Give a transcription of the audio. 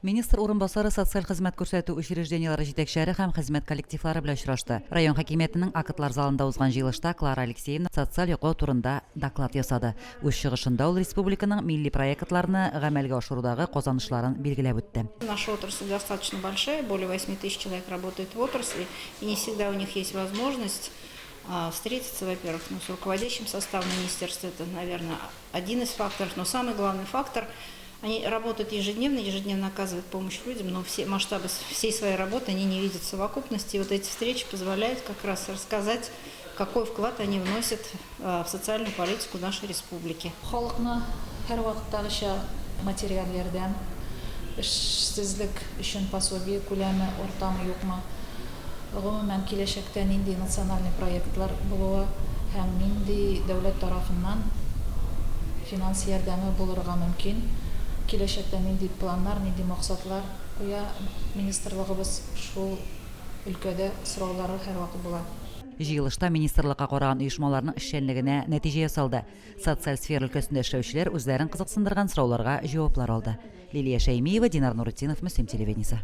Министр урынбасары социаль хезмәт күрсәтү учреждениеләре җитәкчеләре һәм хезмәт коллективлары белән очрашты. Район хакимиятенең актлар залында узган җыелышта Клара Алексеевна социаль яклау турында доклад ясады. Үз чыгышында ул республиканың милли проектларны гамәлгә ашырудагы казанышларын билгеләп үтте. Наша отрасль достаточно большая, более 8 тысяч человек работает в отрасли, и не всегда у них есть возможность встретиться, во-первых, с руководящим составом министерства. Это, наверное, один из факторов, но самый главный фактор – они работают ежедневно оказывают помощь людям, но все масштабы всей своей работы они не видят в совокупности. И вот эти встречи позволяют как раз рассказать, какой вклад они вносят в социальную политику нашей республики. Халыкны һәр вакыттагыча материаль ярдәм, эшсезлек өчен пособие күләме ортамы юкмы, гомумән киләчәктә нинди национальный проектлар булуы һәм нинди дәүләт тарафыннан финанс ярдәме булырга мөмкин, киләчәктә нинди планнар, нинди максатлар куя министрлыгыбыз шул өлкәдә сораулары һәр вакыт була. Җыелышта министрлыкка караган оешмаларның эшчәнлегенә нәтиҗә ясалды. Социаль сфера өлкәсендә эшләүчеләр үзләрен кызыксындырган сорауларга җаваплар алды. Лилия Шәймиева, Динар Нурутдинов, Мөслим телевидениесе.